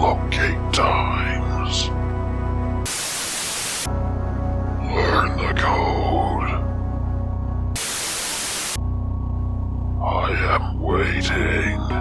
locate times. Learn the code. I am waiting.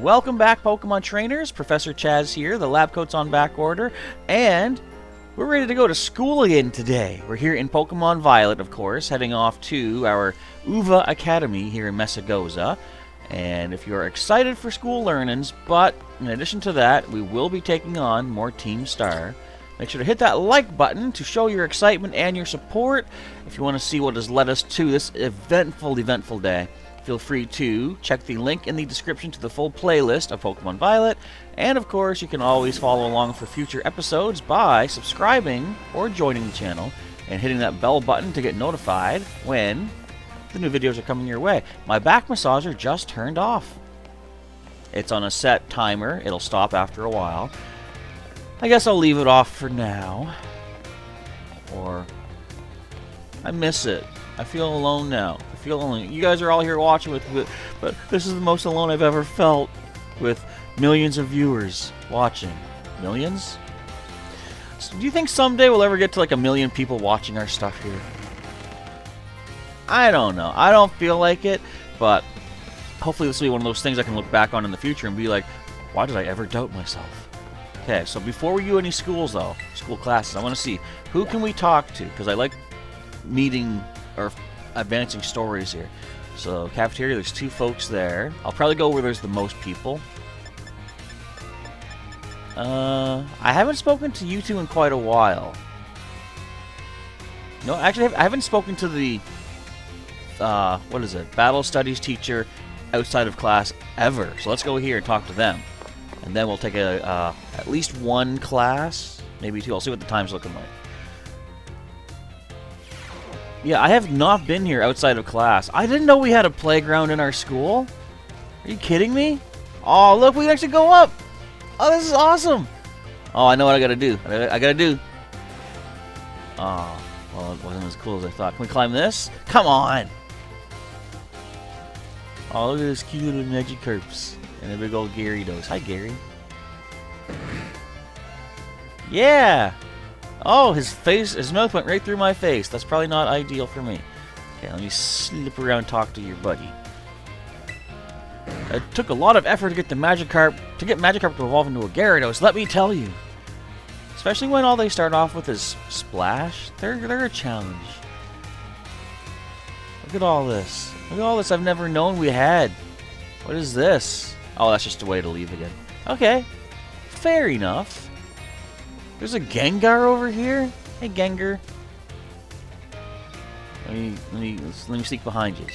Welcome back, Pokemon Trainers. Professor Chaz here. The lab coat's on back order, and we're ready to go to school again today. We're here in Pokemon Violet, of course, heading off to our Uva Academy here in Messagoza. And if you're excited for school learnings, but in addition to that, we will be taking on more Team Star. Make sure to hit that like button to show your excitement and your support. If you want to see what has led us to this eventful day, feel free to check the link in the description to the full playlist of Pokemon Violet. And of course, you can always follow along for future episodes by subscribing or joining the channel and hitting that bell button to get notified when the new videos are coming your way. My back massager just turned off. It's on a set timer. It'll stop after a while. I guess I'll leave it off for now. Or I miss it. I feel alone now. I feel alone. You guys are all here watching with but this is the most alone I've ever felt, with millions of viewers watching. Millions? So do you think someday we'll ever get to like 1 million people watching our stuff here? I don't know. I don't feel like it, but hopefully this will be one of those things I can look back on in the future and be like, why did I ever doubt myself? Okay, so before we do any schools, though, school classes, I want to see, who can we talk to? Because I like meeting or advancing stories here. So, cafeteria, there's 2 folks there. I'll probably go where there's the most people. I haven't spoken to you 2 in quite a while. No, actually, I haven't spoken to the, what is it, Battle Studies teacher outside of class ever. So let's go here and talk to them. And then we'll take at least 1 class, maybe 2. I'll see what the time's looking like. Yeah, I have not been here outside of class. I didn't know we had a playground in our school. Are you kidding me? Oh, look, we can actually go up. Oh, this is awesome. Oh, I know what I gotta do. I gotta do. Oh, well, it wasn't as cool as I thought. Can we climb this? Come on. Oh, look at this cute little Magikarps. And a big old Gyarados. Hi, Gary. Yeah. Oh, his mouth went right through my face. That's probably not ideal for me. Okay, let me slip around and talk to your buddy. It took a lot of effort to get Magikarp to evolve into a Gyarados, let me tell you. Especially when all they start off with is Splash. They're a challenge. Look at all this. Look at all this I've never known we had. What is this? Oh, that's just a way to leave again. Okay. Fair enough. There's a Gengar over here. Hey, Gengar. Let me sneak behind you.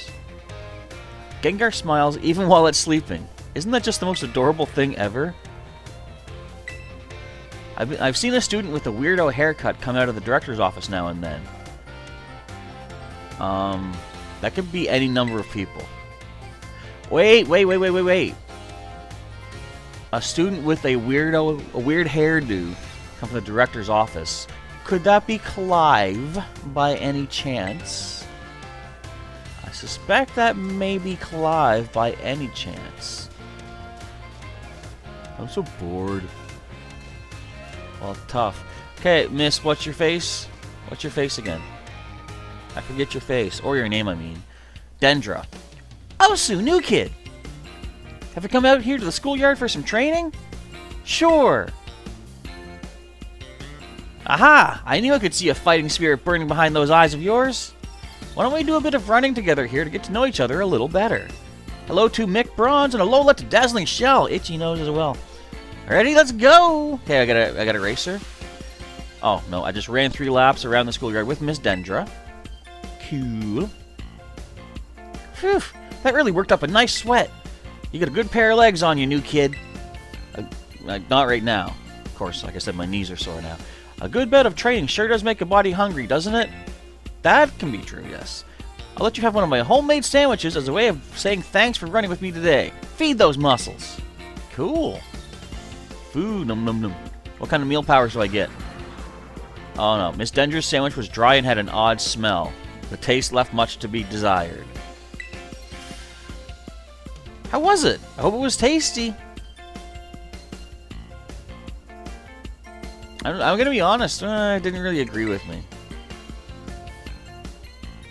Gengar smiles even while it's sleeping. Isn't that just the most adorable thing ever? I've seen a student with a weirdo haircut come out of the director's office now and then. That could be any number of people. Wait. A student with a weird hairdo come from the director's office. Could that be Clive by any chance? I suspect that may be Clive by any chance. I'm so bored. Well, tough. Okay, miss, what's your face? What's your face again? I forget your face. Or your name, I mean. Dendra. Oh, Sue, new kid. Have you come out here to the schoolyard for some training? Sure. Aha! I knew I could see a fighting spirit burning behind those eyes of yours. Why don't we do a bit of running together here to get to know each other a little better? Hello to Mick Bronze and Alola to Dazzling Shell. Itchy nose as well. Ready? Let's go! Okay, I got a racer. Oh, no, I just ran 3 laps around the schoolyard with Miss Dendra. Cool. Phew, that really worked up a nice sweat. You got a good pair of legs on you, new kid. Not right now. Of course, like I said, my knees are sore now. A good bit of training sure does make a body hungry, doesn't it? That can be true, yes. I'll let you have one of my homemade sandwiches as a way of saying thanks for running with me today. Feed those muscles. Cool. Food, num num num. What kind of meal powers do I get? Oh no, Miss Dendra's sandwich was dry and had an odd smell. The taste left much to be desired. How was it? I hope it was tasty. I'm gonna be honest, it didn't really agree with me.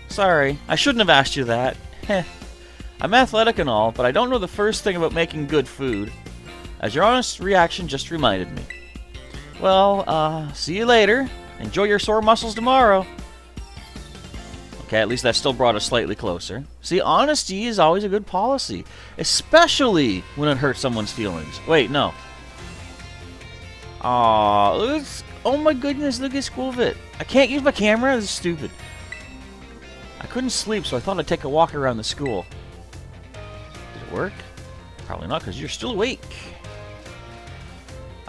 Sorry, I shouldn't have asked you that. Heh. I'm athletic and all, but I don't know the first thing about making good food. As your honest reaction just reminded me. Well, see you later. Enjoy your sore muscles tomorrow. Okay, at least that still brought us slightly closer. See, honesty is always a good policy. Especially when it hurts someone's feelings. Wait, no. Aww, oh my goodness, look at Squilvit. I can't use my camera? This is stupid. I couldn't sleep, so I thought I'd take a walk around the school. Did it work? Probably not, because you're still awake.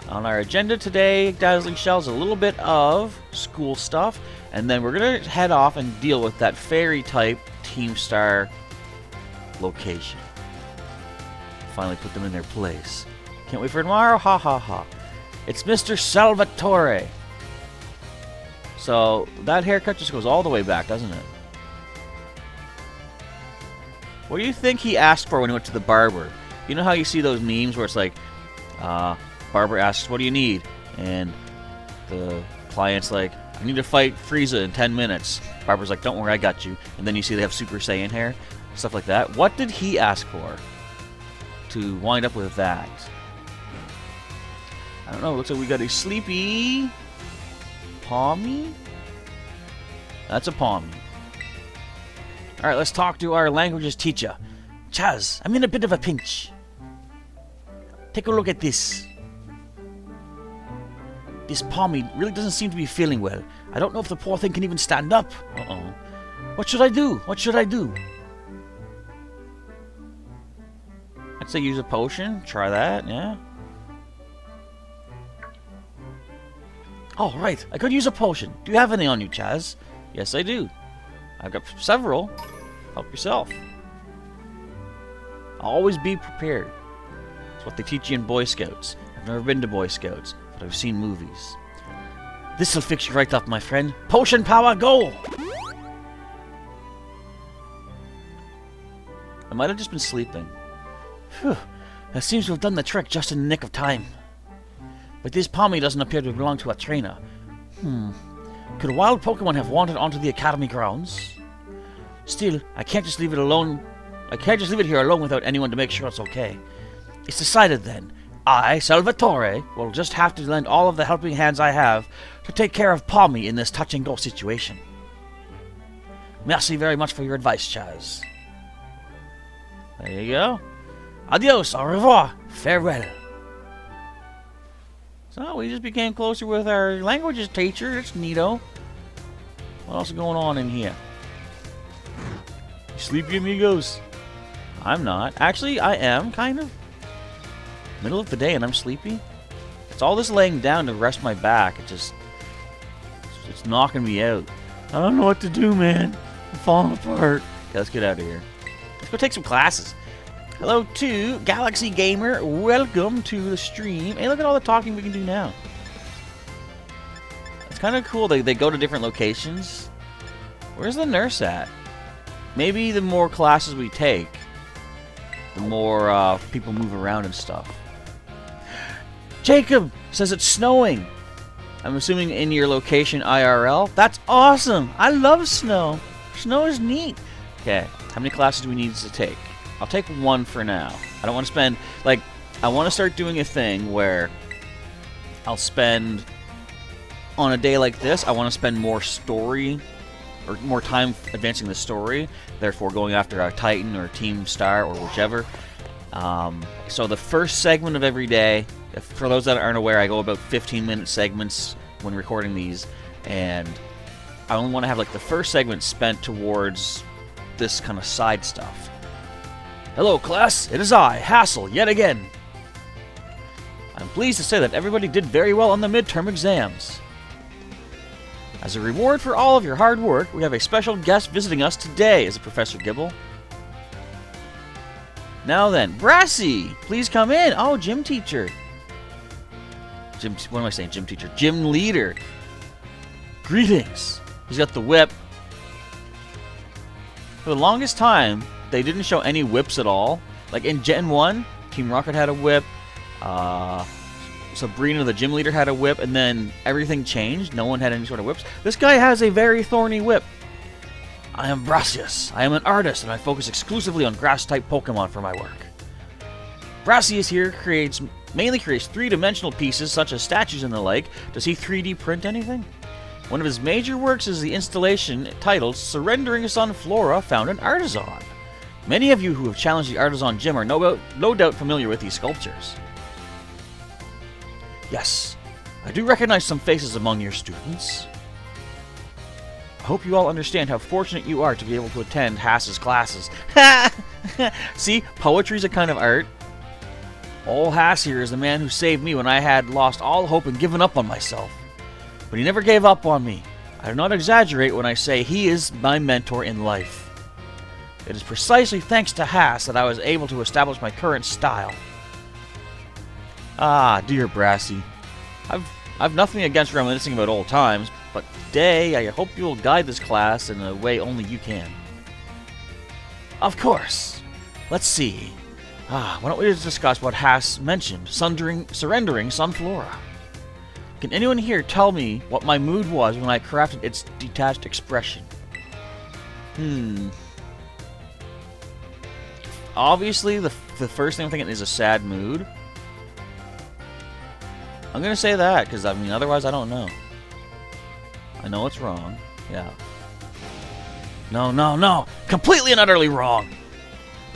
On our agenda today, Dazzling Shell's a little bit of school stuff, and then we're going to head off and deal with that fairy-type Team Star location. Finally put them in their place. Can't wait for tomorrow? Ha ha ha. It's Mr. Salvatore. So, that haircut just goes all the way back, doesn't it? What do you think he asked for when he went to the barber? You know how you see those memes where it's like, barber asks, what do you need? And the client's like, I need to fight Frieza in 10 minutes. Barbara's like, don't worry, I got you. And then you see they have Super Saiyan hair. Stuff like that. What did he ask for to wind up with that? I don't know. Looks like we got a sleepy Palmy. That's a Palmy. Alright, let's talk to our languages teacher. Chaz, I'm in a bit of a pinch. Take a look at this. This Palmy really doesn't seem to be feeling well. I don't know if the poor thing can even stand up. Uh-oh. What should I do? What should I do? I'd say use a potion. Try that, yeah. Oh, right. I could use a potion. Do you have any on you, Chaz? Yes, I do. I've got several. Help yourself. Always be prepared. That's what they teach you in Boy Scouts. I've never been to Boy Scouts, but I've seen movies. This'll fix you right up, my friend. Potion power, go! I might have just been sleeping. Phew. That seems to have done the trick just in the nick of time. But this Palmy doesn't appear to belong to a trainer. Could a wild Pokemon have wandered onto the Academy grounds? Still, I can't just leave it alone. I can't just leave it here alone without anyone to make sure it's okay. It's decided then. I, Salvatore, will just have to lend all of the helping hands I have to take care of Palmy in this touch-and-go situation. Merci very much for your advice, Chaz. There you go. Adios, au revoir, farewell. So, we just became closer with our languages teacher. It's neato. What else is going on in here? Sleepy amigos. I'm not. Actually, I am, kind of. Middle of the day and I'm sleepy. It's all this laying down to rest my back. It's knocking me out. I don't know what to do, man. I'm falling apart. Okay, let's get out of here. Let's go take some classes. Hello to Galaxy Gamer. Welcome to the stream. Hey, look at all the talking we can do now. It's kind of cool. They go to different locations. Where's the nurse at? Maybe the more classes we take, the more people move around and stuff. Jacob says it's snowing. I'm assuming in your location IRL. That's awesome. I love snow. Snow is neat. Okay, how many classes do we need to take? I'll take one for now. I don't want to spend, like, I want to start doing a thing where I'll spend, on a day like this, I want to spend more story, or more time advancing the story, therefore going after a Titan or Team Star or whichever. So the first segment of every day, for those that aren't aware, I go about 15-minute segments when recording these, and I only want to have, like, the first segment spent towards this kind of side stuff. Hello, class. It is I, Hassel, yet again. I'm pleased to say that everybody did very well on the midterm exams. As a reward for all of your hard work, we have a special guest visiting us today, is Professor Gibble. Now then, Brassy, please come in. Oh, gym teacher. What am I saying? Gym teacher. Gym leader. Greetings. He's got the whip. For the longest time, they didn't show any whips at all. Like in Gen 1, Team Rocket had a whip. Sabrina, the gym leader, had a whip, and then everything changed. No one had any sort of whips. This guy has a very thorny whip. I am Brassius. I am an artist, and I focus exclusively on grass-type Pokemon for my work. Brassius here mainly creates three-dimensional pieces, such as statues and the like. Does he 3D print anything? One of his major works is the installation titled Surrendering Sunflora, found in Artisan. Many of you who have challenged the Artisan Gym are no doubt familiar with these sculptures. Yes, I do recognize some faces among your students. I hope you all understand how fortunate you are to be able to attend Hass's classes. See, poetry's a kind of art. Old Hass here is the man who saved me when I had lost all hope and given up on myself. But he never gave up on me. I do not exaggerate when I say he is my mentor in life. It is precisely thanks to Hass that I was able to establish my current style. Ah, dear Brassy. I've nothing against reminiscing about old times, but today I hope you will guide this class in a way only you can. Of course. Let's see. Why don't we just discuss what Hass mentioned, surrendering Sunflora. Can anyone here tell me what my mood was when I crafted its detached expression? Obviously, the first thing I'm thinking is a sad mood. I'm gonna say that, because, I mean, otherwise I don't know. I know it's wrong. Yeah. No. Completely and utterly wrong.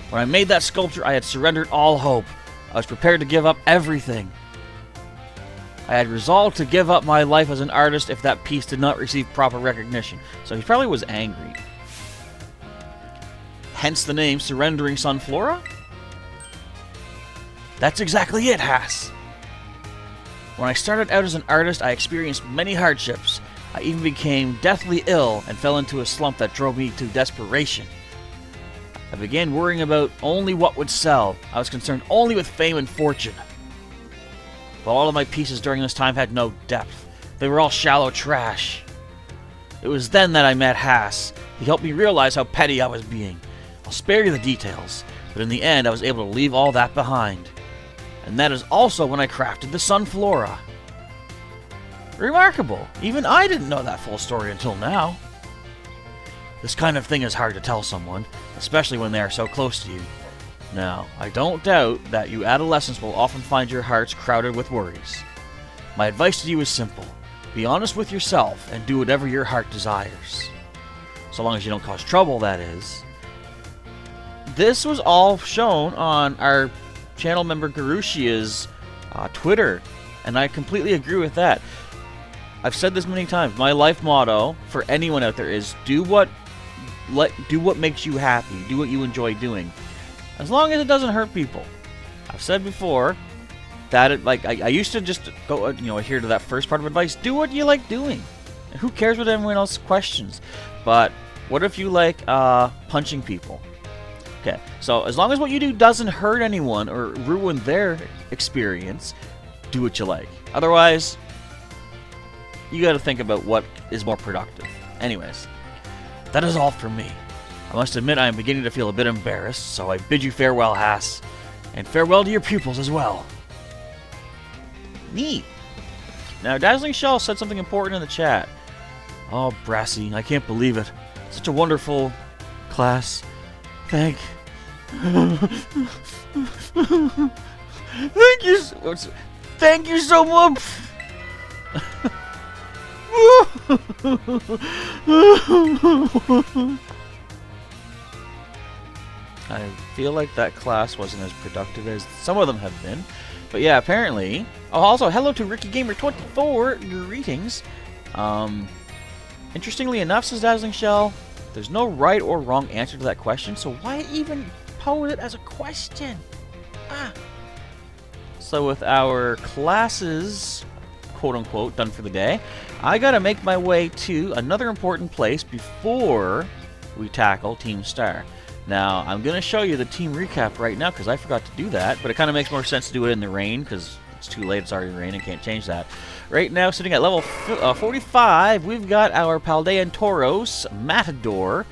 When I made that sculpture, I had surrendered all hope. I was prepared to give up everything. I had resolved to give up my life as an artist if that piece did not receive proper recognition. So he probably was angry. Hence the name Surrendering Sunflora? That's exactly it, Hass. When I started out as an artist, I experienced many hardships. I even became deathly ill and fell into a slump that drove me to desperation. I began worrying about only what would sell. I was concerned only with fame and fortune. But all of my pieces during this time had no depth. They were all shallow trash. It was then that I met Hass. He helped me realize how petty I was being. I'll spare you the details, but in the end I was able to leave all that behind. And that is also when I crafted the Sunflora. Remarkable. Even I didn't know that full story until now. This kind of thing is hard to tell someone, especially when they are so close to you. Now, I don't doubt that you adolescents will often find your hearts crowded with worries. My advice to you is simple. Be honest with yourself and do whatever your heart desires. So long as you don't cause trouble, that is. This was all shown on our channel member Garushia's Twitter, and I completely agree with that. I've said this many times. My life motto for anyone out there is do what makes you happy. Do what you enjoy doing, as long as it doesn't hurt people. I've said before that I used to just go adhere to that first part of advice. Do what you like doing. And who cares what everyone else questions? But what if you like punching people? Okay, so as long as what you do doesn't hurt anyone or ruin their experience, do what you like. Otherwise, you got to think about what is more productive. Anyways, that is all from me. I must admit I am beginning to feel a bit embarrassed, so I bid you farewell, Hass. And farewell to your pupils as well. Neat. Now, Dazzling Shell said something important in the chat. Oh, Brassy, I can't believe it. Such a wonderful class. Thank you so much. I feel like that class wasn't as productive as some of them have been. But yeah, apparently. Oh, also, hello to Ricky Gamer 24. Greetings. Interestingly enough, says Dazzling Shell, there's no right or wrong answer to that question, so why even pose it as a question? So with our classes, quote-unquote, done for the day, I gotta make my way to another important place before we tackle Team Star. Now, I'm gonna show you the team recap right now, because I forgot to do that, but it kind of makes more sense to do it in the rain, because it's too late, it's already raining, can't change that. Right now, sitting at level 45, we've got our Paldea and Tauros, Matador,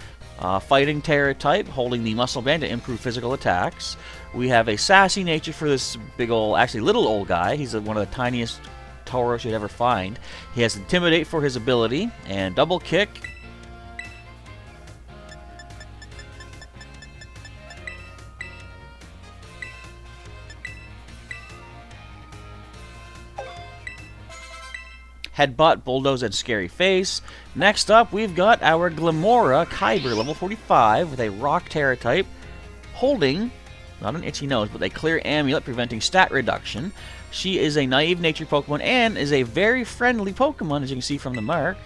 fighting Terra type, holding the muscle band to improve physical attacks. We have a sassy nature for this big old, actually little old guy. He's one of the tiniest Tauros you'd ever find. He has Intimidate for his ability, and Double Kick. Headbutt, Bulldoze, and Scary Face. Next up, we've got our Glamora Kyber, level 45, with a Rock Terra type, holding, not an itchy nose, but a clear amulet preventing stat reduction. She is a naive nature Pokemon and is a very friendly Pokemon, as you can see from the mark.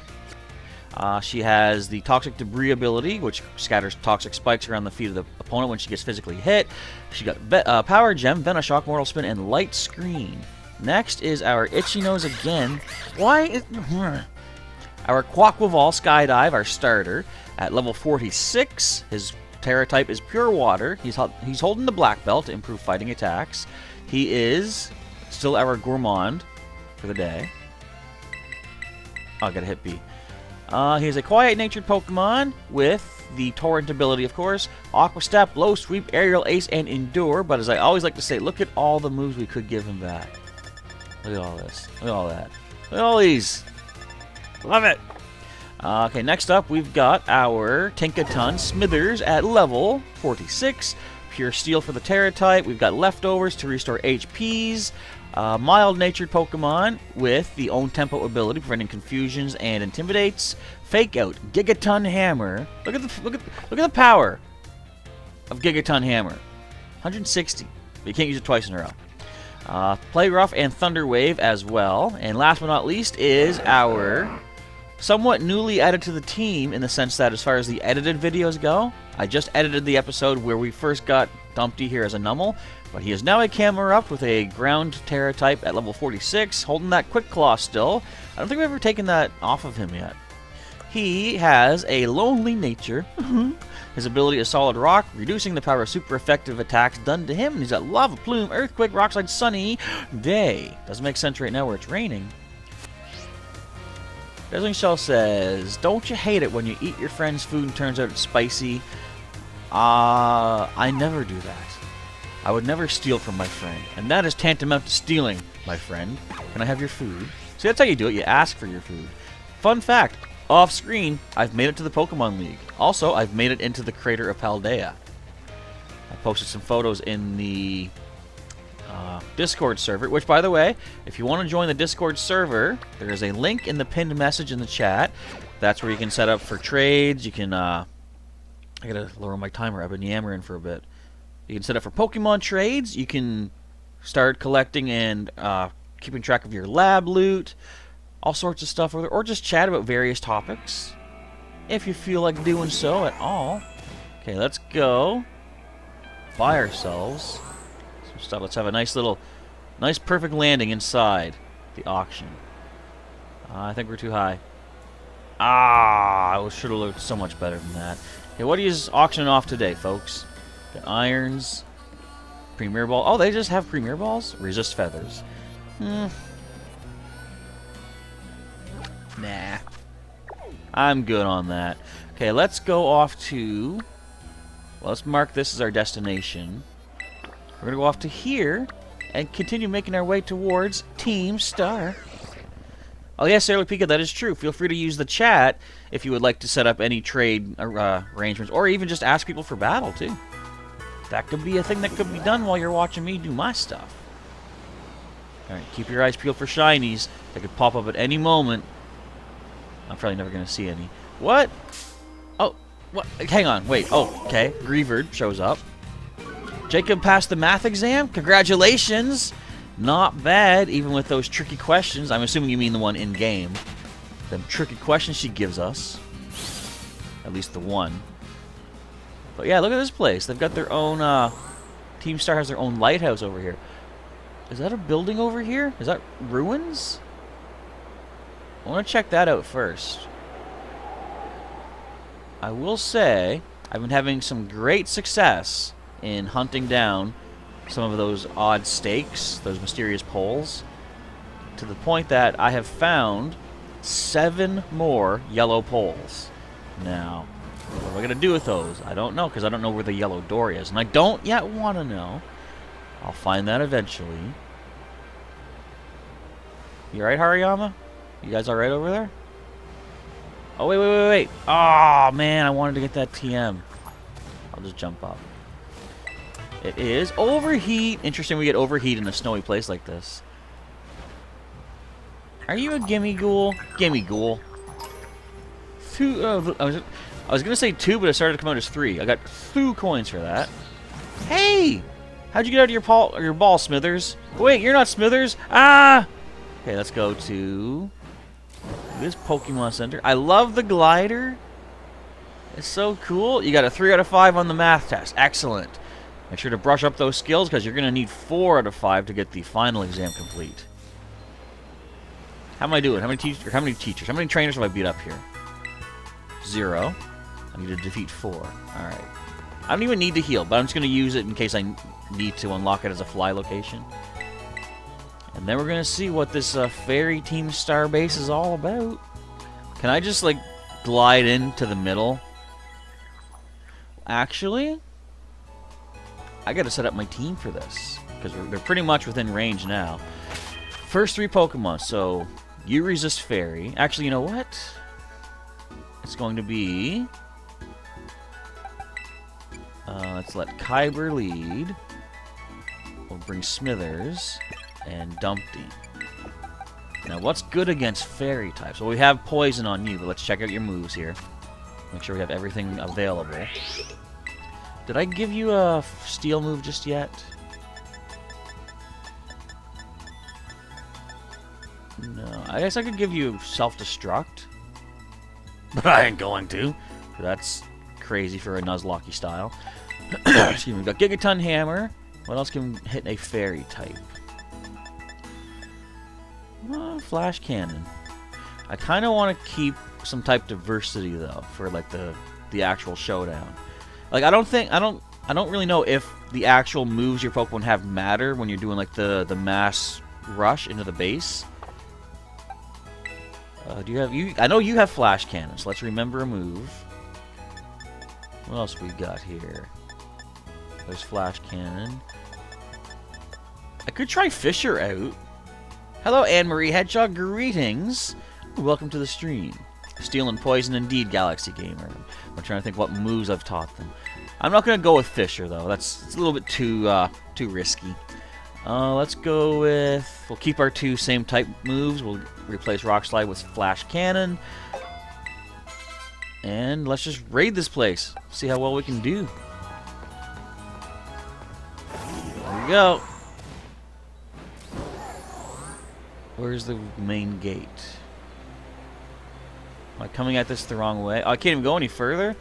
She has the Toxic Debris ability, which scatters toxic spikes around the feet of the opponent when she gets physically hit. She got Power Gem, Venoshock, Mortal Spin, and Light Screen. Next is our Itchy Nose again. Our Quaquaval Skydive, our starter, at level 46. His Terra type is Pure Water. He's holding the Black Belt to improve fighting attacks. He is still our Gourmand for the day. Oh, I gotta hit B. He is a quiet-natured Pokemon with the Torrent ability, of course. Aqua Step, Low Sweep, Aerial Ace, and Endure. But as I always like to say, look at all the moves we could give him back. Look at all this. Look at all that. Look at all these. Love it. Okay, next up we've got our Tinkaton Smithers at level 46. Pure Steel for the Terra type. We've got Leftovers to restore HPs. Mild-natured Pokemon with the Own Tempo ability, preventing confusions and intimidates. Fake Out, Gigaton Hammer. Look at the power of Gigaton Hammer. 160. But you can't use it twice in a row. Play Rough and Thunder Wave as well. And last but not least is our somewhat newly added to the team in the sense that as far as the edited videos go, I just edited the episode where we first got Dumpty here as a Numel, but he is now a Camerupt with a Ground Terra type at level 46, holding that Quick Claw still. I don't think we've ever taken that off of him yet. He has a lonely nature. His ability is Solid Rock, reducing the power of super effective attacks done to him. And he's got Lava Plume, Earthquake, Rockslide, Sunny Day. Doesn't make sense right now where it's raining. Dazzling Shell says, don't you hate it when you eat your friend's food and turns out it's spicy? I never do that. I would never steal from my friend. And that is tantamount to stealing, my friend. Can I have your food? See, that's how you do it. You ask for your food. Fun fact. Off screen, I've made it to the Pokemon League. Also, I've made it into the crater of Paldea. I posted some photos in the Discord server, which, by the way, if you want to join the Discord server, there is a link in the pinned message in the chat. That's where you can set up for trades. You can, I gotta lower my timer. I've been yammering for a bit. You can set up for Pokemon trades. You can start collecting and keeping track of your lab loot. All sorts of stuff, or just chat about various topics, if you feel like doing so at all. Okay, let's go buy ourselves some stuff. Let's have a nice perfect landing inside the auction. I think we're too high. I should have looked so much better than that. Okay, what are you auctioning off today, folks? Got irons, Premier Ball. Oh, they just have Premier Balls? Resist Feathers. Nah. I'm good on that. Okay, let's go off to... Well, let's mark this as our destination. We're going to go off to here and continue making our way towards Team Star. Oh, yes, Sailor Pika, that is true. Feel free to use the chat if you would like to set up any trade arrangements, or even just ask people for battle, too. That could be a thing that could be done while you're watching me do my stuff. Alright, keep your eyes peeled for shinies. They could pop up at any moment. I'm probably never going to see any. What? Oh, what? Hang on, wait. Oh, okay. Greavard shows up. Jacob passed the math exam. Congratulations. Not bad, even with those tricky questions. I'm assuming you mean the one in-game. Them tricky questions she gives us. At least the one. But yeah, look at this place. They've got their own, Team Star has their own lighthouse over here. Is that a building over here? Is that ruins? I want to check that out first. I will say, I've been having some great success in hunting down some of those odd stakes, those mysterious poles, to the point that I have found 7 more yellow poles. Now, what am I going to do with those? I don't know, because I don't know where the yellow door is, and I don't yet want to know. I'll find that eventually. You alright, Hariyama? You guys alright over there? Oh, wait. Oh, man, I wanted to get that TM. I'll just jump up. It is overheat. Interesting we get overheat in a snowy place like this. Are you a gimme ghoul? Gimme ghoul. I was going to say 2, but it started to come out as 3. I got 2 coins for that. Hey! How'd you get out of your ball, Smithers? Wait, you're not Smithers? Ah! Okay, let's go to this Pokemon Center. I love the glider. It's so cool. You got a 3 out of 5 on the math test. Excellent. Make sure to brush up those skills because you're going to need 4 out of 5 to get the final exam complete. How am I doing? How many teachers? How many trainers have I beat up here? 0. I need to defeat 4. Alright. I don't even need to heal, but I'm just going to use it in case I need to unlock it as a fly location. And then we're going to see what this Fairy Team Star base is all about. Can I just, like, glide into the middle? Actually, I got to set up my team for this, because they're pretty much within range now. First 3 Pokemon, so You resist fairy. Actually, you know what? It's going to be... let's let Kyber lead. We'll bring Smithers and Dumpty. Now, what's good against fairy types? Well, we have poison on you, but let's check out your moves here. Make sure we have everything available. Did I give you a steel move just yet? No, I guess I could give you self-destruct. But I ain't going to. That's crazy for a Nuzlocke-style. Excuse me, we've got Gigaton Hammer. What else can hit a fairy type? Flash Cannon. I kind of want to keep some type diversity though for like the actual showdown. Like I don't really know if the actual moves your Pokemon have matter when you're doing like the mass rush into the base. Do you have I know you have Flash Cannon, so let's remember a move. What else we got here? There's Flash Cannon. I could try Fisher out. Hello, Anne-Marie Hedgehog. Greetings. Welcome to the stream. Steel and Poison indeed, Galaxy Gamer. I'm trying to think what moves I've taught them. I'm not going to go with Fisher, though. It's a little bit too risky. Let's go with... We'll keep our two same type moves. We'll replace Rock Slide with Flash Cannon. And let's just raid this place. See how well we can do. There we go. Where's the main gate? Am I coming at this the wrong way? Oh, I can't even go any further?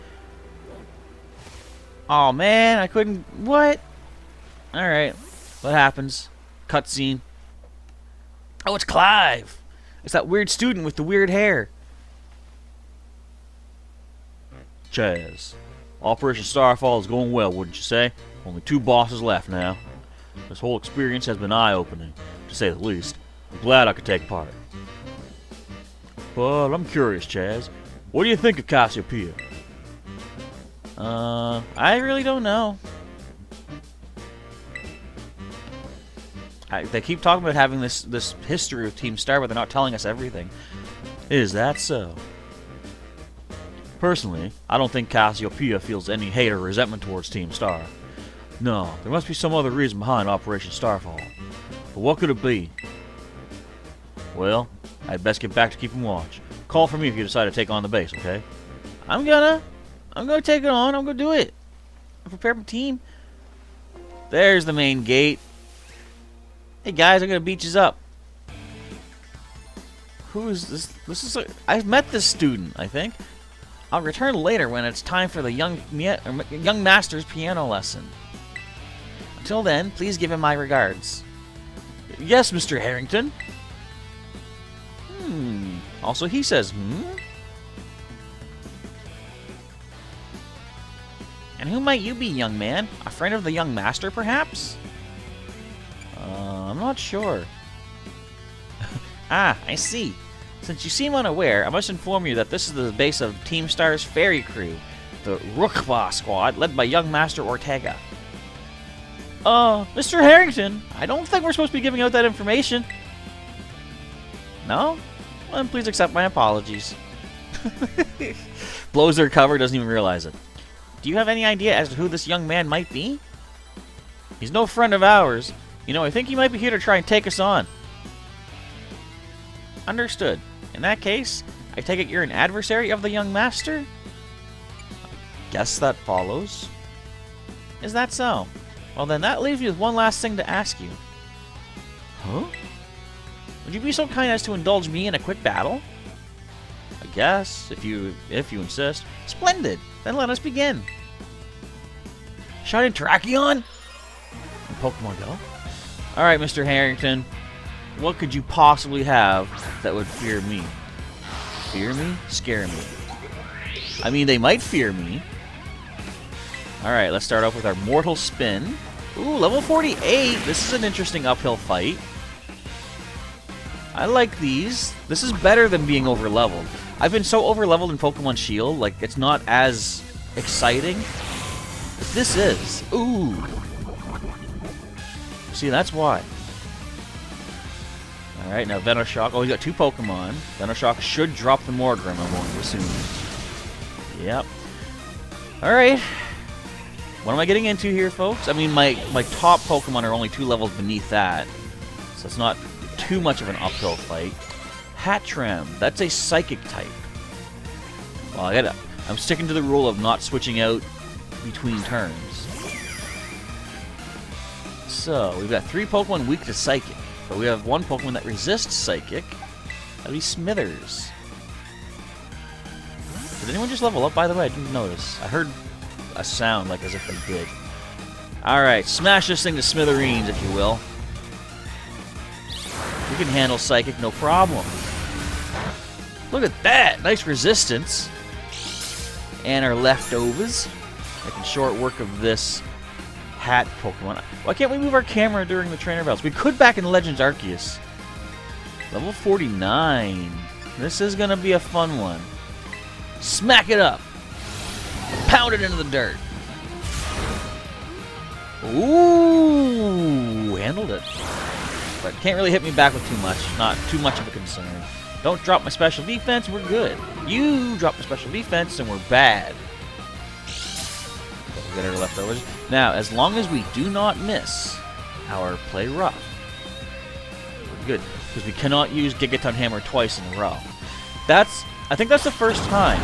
Oh, man, I couldn't... What? Alright. What happens? Cutscene. Oh, it's Clive! It's that weird student with the weird hair. Chaz. Operation Starfall is going well, wouldn't you say? Only 2 bosses left now. This whole experience has been eye-opening, to say the least. I'm glad I could take part. But I'm curious, Chaz. What do you think of Cassiopeia? I really don't know. They keep talking about having this history with Team Star, but they're not telling us everything. Is that so? Personally, I don't think Cassiopeia feels any hate or resentment towards Team Star. No, there must be some other reason behind Operation Starfall. But what could it be? Well, I'd best get back to keeping watch. Call for me if you decide to take on the base, okay? I'm gonna take it on. I'm gonna do it. I'm prepared for team. There's the main gate. Hey guys, I'm gonna beat you up. Who is this? I've met this student, I think. I'll return later when it's time for the young master's piano lesson. Until then, please give him my regards. Yes, Mr. Harrington. Also, he says, And who might you be, young man? A friend of the young master, perhaps? I'm not sure. Ah, I see. Since you seem unaware, I must inform you that this is the base of Team Star's Fairy Crew, the Ruchbah squad, led by young Master Ortega. Mr. Harrington, I don't think we're supposed to be giving out that information. No? Well, then please accept my apologies. Blows their cover, doesn't even realize it. Do you have any idea as to who this young man might be? He's no friend of ours. You know, I think he might be here to try and take us on. Understood. In that case, I take it you're an adversary of the young master? I guess that follows. Is that so? Well then, that leaves me with one last thing to ask you. Huh? Would you be so kind as to indulge me in a quick battle? I guess, if you insist. Splendid! Then let us begin. Shine Terrakion? In Pokemon Go? Alright, Mr. Harrington. What could you possibly have that would fear me? Fear me? Scare me. I mean, they might fear me. Alright, let's start off with our Mortal Spin. Ooh, level 48! This is an interesting uphill fight. I like these. This is better than being over-leveled. I've been so over-leveled in Pokemon Shield, like, it's not as exciting. But this is. Ooh. See, that's why. Alright, now Venoshock. Oh, he's got 2 Pokemon. Venoshock should drop the Morgrim, I'm going to assume. Yep. Alright. What am I getting into here, folks? I mean, my top Pokemon are only 2 levels beneath that. So it's not too much of an uphill fight. Hattrem. That's a Psychic type. Well, I'm sticking to the rule of not switching out between turns. So, we've got 3 Pokemon weak to Psychic. But we have 1 Pokemon that resists Psychic. That'd be Smithers. Did anyone just level up, by the way? I didn't notice. I heard a sound like as if they did. Alright, smash this thing to smithereens, if you will. We can handle Psychic, no problem. Look at that! Nice resistance. And our leftovers. Making short work of this hat Pokemon. Why can't we move our camera during the trainer battles? We could back in Legends Arceus. Level 49. This is going to be a fun one. Smack it up. Pound it into the dirt. Ooh, handled it. But can't really hit me back with too much. Not too much of a concern. Don't drop my special defense, we're good. You drop my special defense and we're bad. We'll get our leftovers. Now, as long as we do not miss our play rough, we're good. Because we cannot use Gigaton Hammer twice in a row. I think that's the first time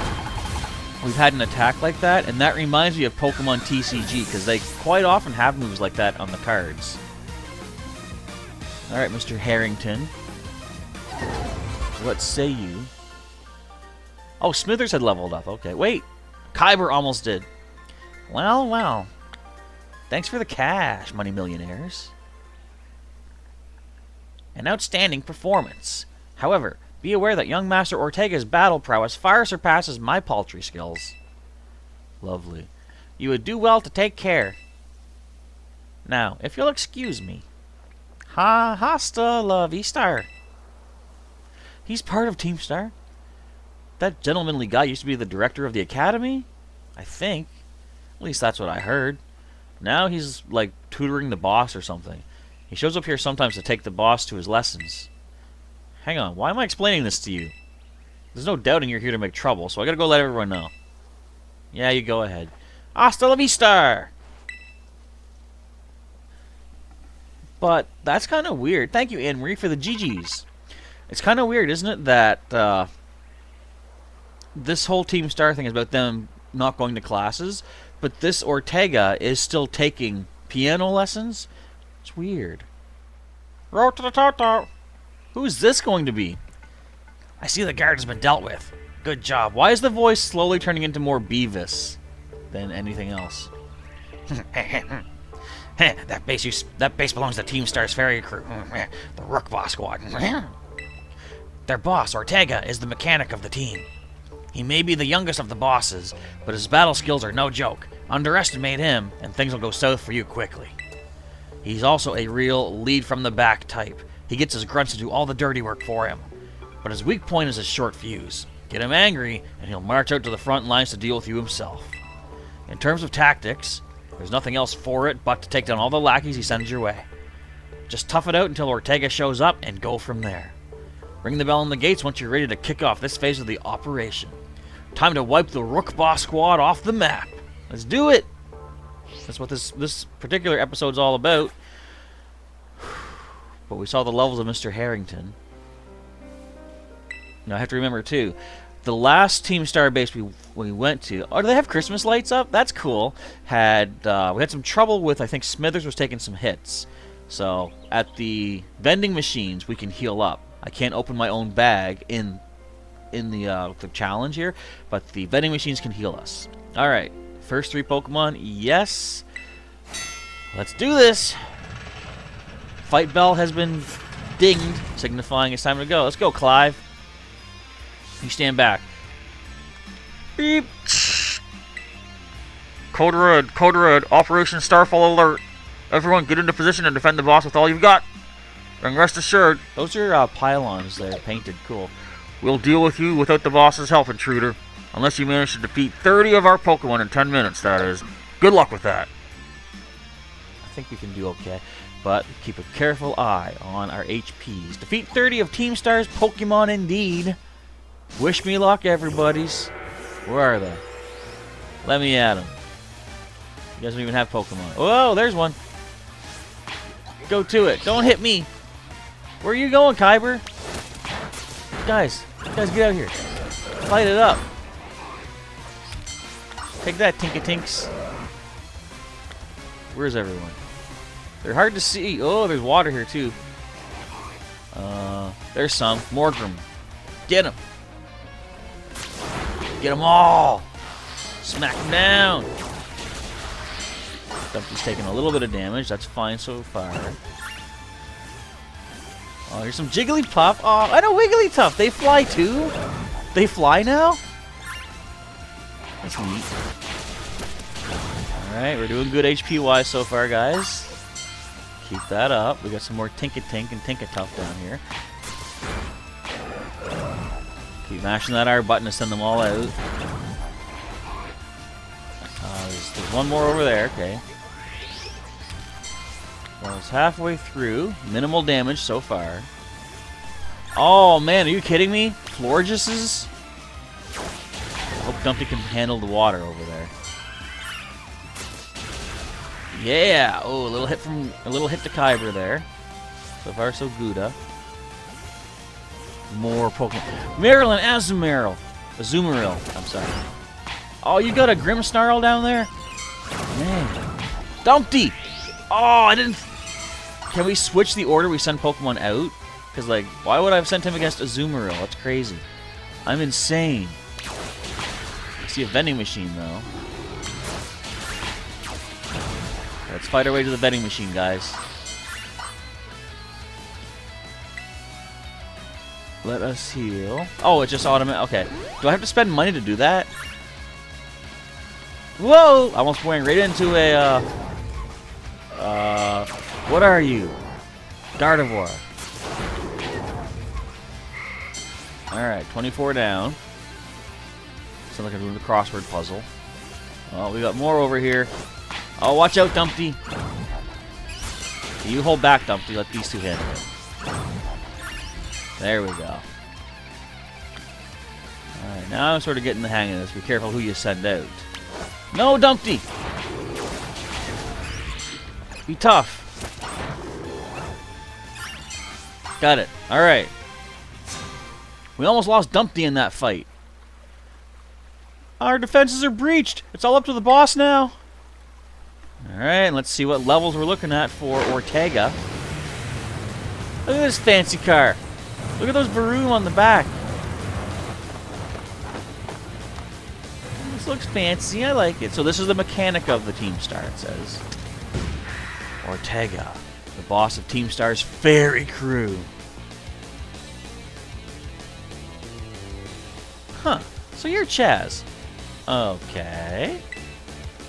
we've had an attack like that, and that reminds me of Pokemon TCG, because they quite often have moves like that on the cards. Alright, Mr. Harrington. What say you? Oh, Smithers had leveled up. Okay, wait. Kyber almost did. Well, well. Thanks for the cash, money millionaires. An outstanding performance. However, be aware that young Master Ortega's battle prowess far surpasses my paltry skills. Lovely. You would do well to take care. Now, if you'll excuse me. Hasta la vista. He's part of Team Star? That gentlemanly guy used to be the director of the academy? I think. At least that's what I heard. Now he's, like, tutoring the boss or something. He shows up here sometimes to take the boss to his lessons. Hang on, why am I explaining this to you? There's no doubting you're here to make trouble, so I gotta go let everyone know. Yeah, you go ahead. Hasta la vista! But that's kind of weird. Thank you, Anne-Marie, for the GGs. It's kind of weird, isn't it, that this whole Team Star thing is about them not going to classes, but this Ortega is still taking piano lessons? It's weird. Who is this going to be? I see the guard has been dealt with. Good job. Why is the voice slowly turning into more Beavis than anything else? That base belongs to Team Star's ferry crew. The Ruchbah squad. Their boss, Ortega, is the mechanic of the team. He may be the youngest of the bosses, but his battle skills are no joke. Underestimate him, and things will go south for you quickly. He's also a real lead-from-the-back type. He gets his grunts to do all the dirty work for him. But his weak point is his short fuse. Get him angry, and he'll march out to the front lines to deal with you himself. In terms of tactics, there's nothing else for it but to take down all the lackeys he sends your way. Just tough it out until Ortega shows up, and go from there. Ring the bell on the gates once you're ready to kick off this phase of the operation. Time to wipe the Ruchbah squad off the map. Let's do it! That's what this particular episode's all about. But we saw the levels of Mr. Harrington. Now I have to remember too, the last Team Star base we went to. Oh, do they have Christmas lights up? That's cool. We had some trouble with, I think Smithers was taking some hits. So at the vending machines we can heal up. I can't open my own bag in the challenge here, but the vending machines can heal us. All right, first 3 Pokemon, yes. Let's do this. Fight bell has been dinged, signifying it's time to go. Let's go, Clive. You stand back. Beep. Code Red, Operation Starfall alert. Everyone get into position and defend the boss with all you've got. And rest assured, those are pylons there, painted cool. We'll deal with you without the boss's help, intruder. Unless you manage to defeat 30 of our Pokemon in 10 minutes, that is. Good luck with that. I think we can do okay. But keep a careful eye on our HPs. Defeat 30 of Team Star's Pokemon indeed. Wish me luck, everybody's. Where are they? Let me at them. You guys don't even have Pokemon. Whoa, there's one. Go to it. Don't hit me. Where are you going, Kyber? Guys, get out of here. Light it up. Take that, Tinkatinks. Where's everyone? They're hard to see. Oh, there's water here, too. There's some. Morgrim. Get him. Get them all. Smack them down. Dumpty's taking a little bit of damage. That's fine so far. Oh, here's some Jigglypuff. Oh, I know Wigglytuff. They fly too. They fly now? That's neat. Alright, we're doing good HP-wise so far, guys. Keep that up. We got some more Tinkatink and Tinkatuff down here. Keep mashing that R button to send them all out. There's one more over there. Okay. Well, it's halfway through. Minimal damage so far. Oh, man. Are you kidding me? Florges? I hope Dumpty can handle the water over there. Yeah. Oh, a little hit to Kyber there. So far, so good. More Pokemon. Marilyn Azumarill. Azumarill. I'm sorry. Oh, you got a Grimmsnarl down there? Man. Dumpty! Oh, I didn't... Can we switch the order we send Pokemon out? Because, like, why would I have sent him against Azumarill? That's crazy. I'm insane. I see a vending machine, though. Let's fight our way to the vending machine, guys. Let us heal. Oh, it's just automatic. Okay. Do I have to spend money to do that? Whoa! I almost went right into a, what are you? Gardevoir. Alright, 24 down. Sounds like I'm doing the crossword puzzle. Oh, we got more over here. Oh, watch out, Dumpty. You hold back, Dumpty. Let these two handle it. There we go. Alright, now I'm sort of getting the hang of this. Be careful who you send out. No, Dumpty! Be tough. Got it. Alright. We almost lost Dumpty in that fight. Our defenses are breached. It's all up to the boss now. Alright, let's see what levels we're looking at for Ortega. Look at this fancy car. Look at those Baroom on the back. This looks fancy. I like it. So this is the mechanic of the Team Star, it says. Ortega, the boss of Team Star's fairy crew. Huh. So you're Chaz. Okay.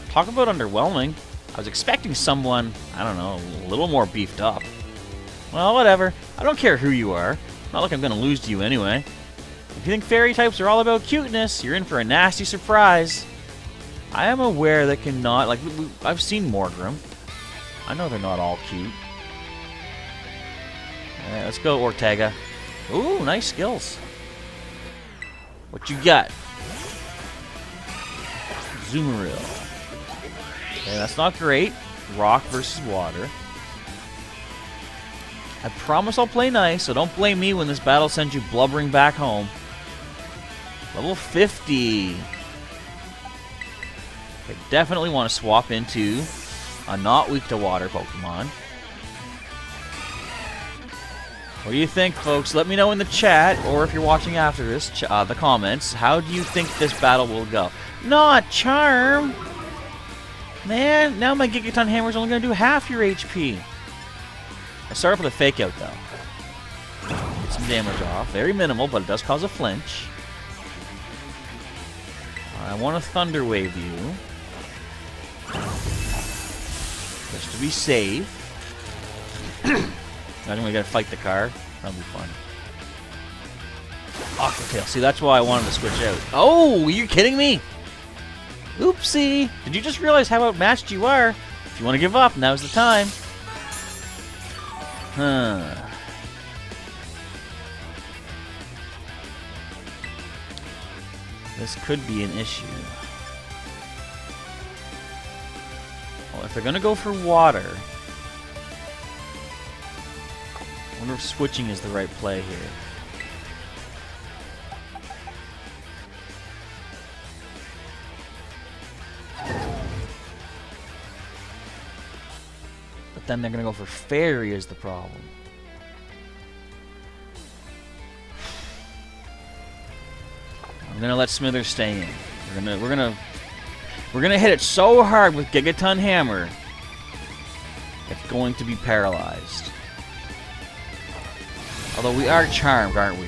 Talk about underwhelming. I was expecting someone, I don't know, a little more beefed up. Well, whatever. I don't care who you are. Not like I'm going to lose to you anyway. If you think fairy types are all about cuteness, you're in for a nasty surprise. I am aware that cannot, like, I've seen Morgrim. I know they're not all cute. Alright, let's go, Ortega. Ooh, nice skills. What you got? Zoomeril. Okay, that's not great. Rock versus water. I promise I'll play nice, so don't blame me when this battle sends you blubbering back home. Level 50. I definitely want to swap into a not weak to water Pokemon. What do you think, folks? Let me know in the chat, or if you're watching after this, the comments. How do you think this battle will go? Not Charm! Man, now my Gigaton Hammer's only going to do half your HP. I start off with a Fake Out, though. Get some damage off. Very minimal, but it does cause a flinch. I want to Thunder Wave you. Just to be safe. I think we gotta fight the car. That'll be fun. Aqua Tail. See, that's why I wanted to switch out. Oh, are you kidding me? Oopsie. Did you just realize how outmatched you are? If you want to give up, now's the time. Huh. This could be an issue. Well, if they're gonna go for water, I wonder if switching is the right play here. But then they're gonna go for fairy is the problem. I'm gonna let Smithers stay in. We're gonna hit it so hard with Gigaton Hammer. It's going to be paralyzed. Although we are charmed, aren't we?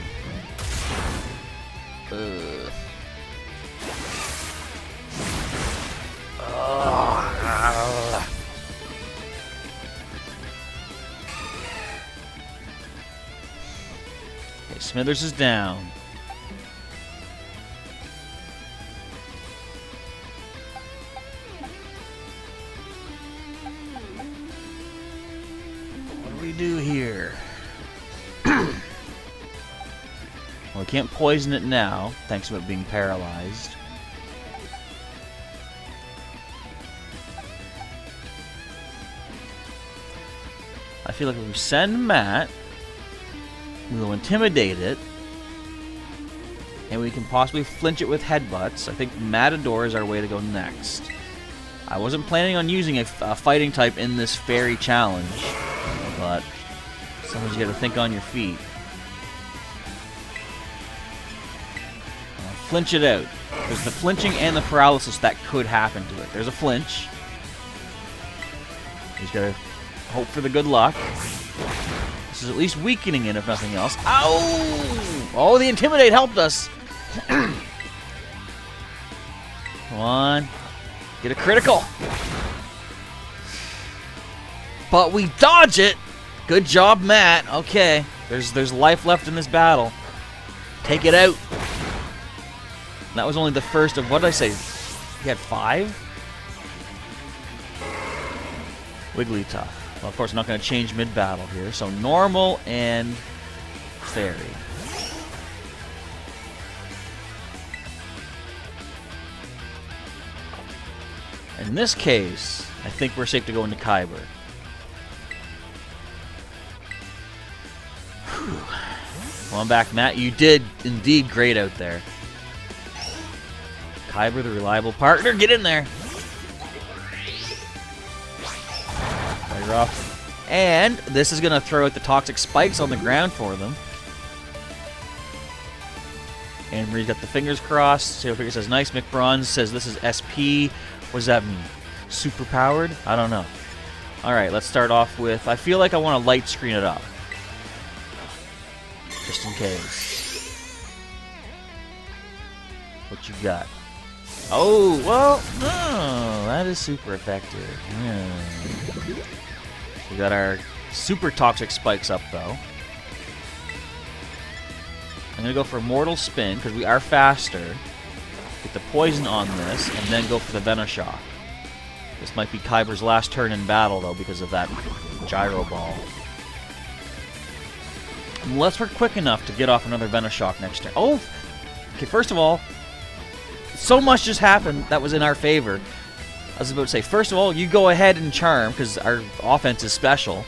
Okay, Smithers is down. What do we do here? Well, we can't poison it now, thanks to it being paralyzed. I feel like if we send Matt, we will intimidate it, and we can possibly flinch it with headbutts. I think Matador is our way to go next. I wasn't planning on using a fighting type in this fairy challenge, but sometimes you gotta think on your feet. Flinch it out. There's the flinching and the paralysis that could happen to it. There's a flinch. He's got to hope for the good luck. This is at least weakening it, if nothing else. Ow! Oh, the Intimidate helped us. Come on. Get a critical. But we dodge it. Good job, Matt. Okay. There's life left in this battle. Take it out. That was only the first of, what did I say? He had 5? Wigglytuff. Well, of course, I'm not going to change mid-battle here. So normal and fairy. In this case, I think we're safe to go into Kyber. Come on back, Matt. You did indeed great out there. Kyber, the reliable partner, get in there. Very rough. And this is going to throw out the toxic spikes on the ground for them. And Marie's got the fingers crossed. Sailor Figure says, nice. Mick Bronze says, this is SP. What does that mean? Super powered? I don't know. Alright, let's start off with, I feel like I want to light screen it up. Just in case. What you got? Oh, well, oh, that is super effective. Yeah. We got our super toxic spikes up, though. I'm going to go for Mortal Spin, because we are faster. Get the poison on this, and then go for the Venoshock. This might be Kyber's last turn in battle, though, because of that Gyro Ball. Unless we're quick enough to get off another Venoshock next turn. Oh! Okay, first of all, so much just happened that was in our favor. I was about to say, first of all, you go ahead and charm, because our offense is special.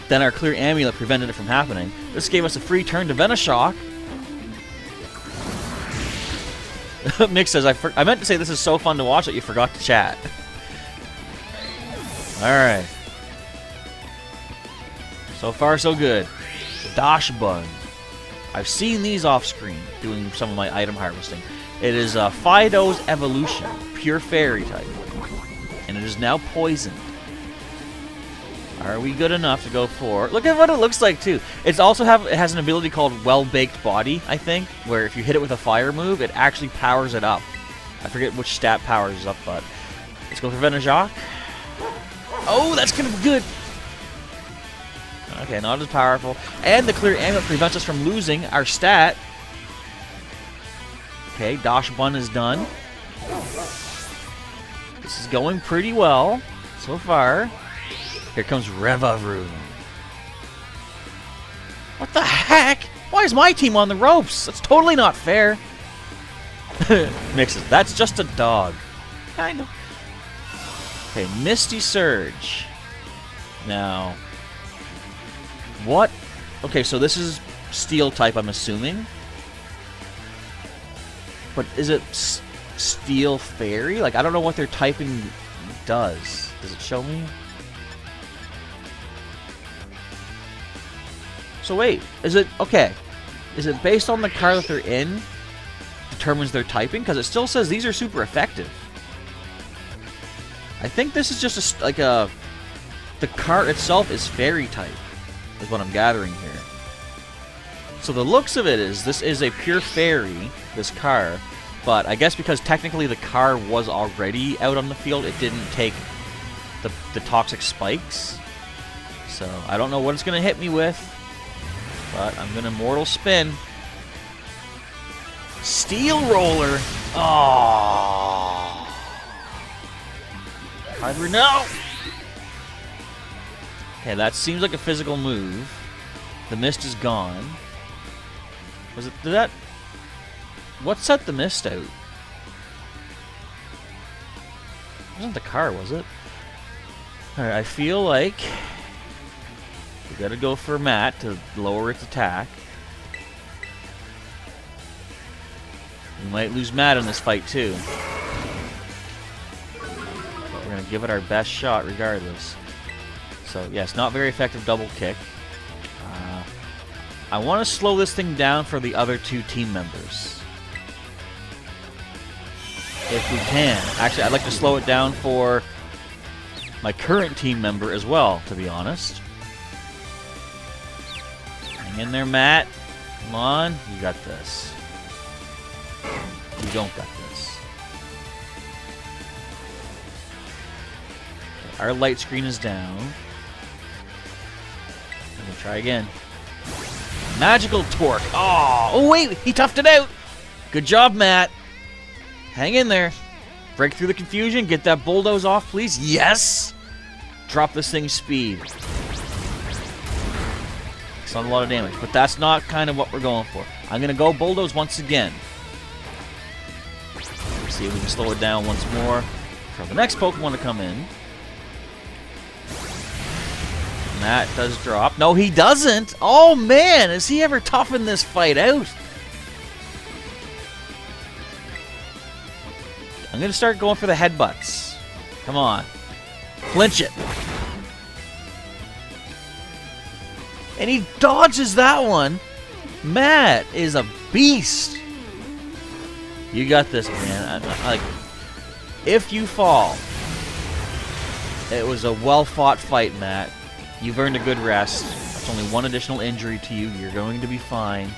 Then our clear amulet prevented it from happening. This gave us a free turn to Venoshock. Mick says, I meant to say this is so fun to watch that you forgot to chat. Alright. So far, so good. Dash Bun. I've seen these off screen doing some of my item harvesting. It is Fido's Evolution, pure fairy type. And it is now poisoned. Are we good enough to go for... Look at what it looks like, too. It has an ability called Well-Baked Body, I think, where if you hit it with a fire move, it actually powers it up. I forget which stat powers it up, but... Let's go for Venoshock. Oh, that's going to be good! Okay, not as powerful. And the clear amulet prevents us from losing our stat. Okay, Dash Bun is done. This is going pretty well. so far. Here comes Revavroom. What the heck? Why is my team on the ropes? That's totally not fair. Mixes. That's just a dog. Kind of. Okay, Misty Surge. Now, what? Okay, so this is Steel type, I'm assuming. But is it Steel Fairy? Like, I don't know what their typing does. Does it show me? So wait, is it, okay, is it based on the car that they're in, determines their typing? Because it still says these are super effective. I think this is just the car itself is fairy type, is what I'm gathering here. So the looks of it is, this is a pure fairy, this car, but I guess because technically the car was already out on the field, it didn't take the toxic spikes. So I don't know what it's going to hit me with. But I'm gonna Mortal Spin. Steel Roller. Oh. Either no. Okay, that seems like a physical move. The mist is gone. Was it? Did that? What set the mist out? It wasn't the car, was it? All right, I feel like we gotta go for Matt to lower its attack. We might lose Matt in this fight too. But we're gonna give it our best shot regardless. So yes, not very effective double kick. I want to slow this thing down for the other two team members. If we can. Actually, I'd like to slow it down for my current team member as well, to be honest. Hang in there, Matt. Come on. You got this. You don't got this. Okay, our light screen is down. We'll try again. Magical Torque. Oh, wait. He toughed it out. Good job, Matt. Hang in there. Break through the confusion. Get that bulldoze off, please. Yes. Drop this thing's speed. It's not a lot of damage, but that's not kind of what we're going for. I'm going to go bulldoze once again. Let's see if we can slow it down once more for the next Pokemon to come in. And that does drop. No, he doesn't. Oh, man. Has he ever toughened this fight out? I'm going to start going for the headbutts. Come on. Clinch it. And he dodges that one. Matt is a beast. You got this, man. Like, if you fall, it was a well-fought fight, Matt. You've earned a good rest. That's only one additional injury to you. You're going to be fine.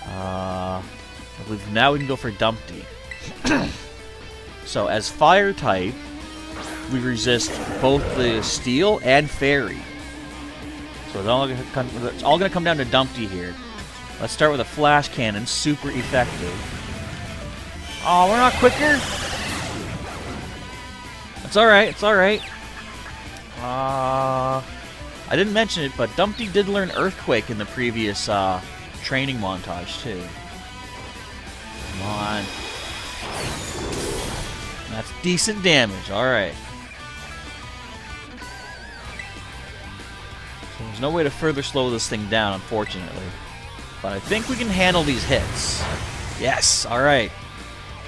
I believe now we can go for Dumpty. So, as fire type, we resist both the steel and fairy. So it's all going to come down to Dumpty here. Let's start with a flash cannon, super effective. Oh, we're not quicker. It's all right. It's all right. I didn't mention it, but Dumpty did learn Earthquake in the previous training montage too. Come on. That's decent damage. All right. So there's no way to further slow this thing down, unfortunately. But I think we can handle these hits. Yes. All right.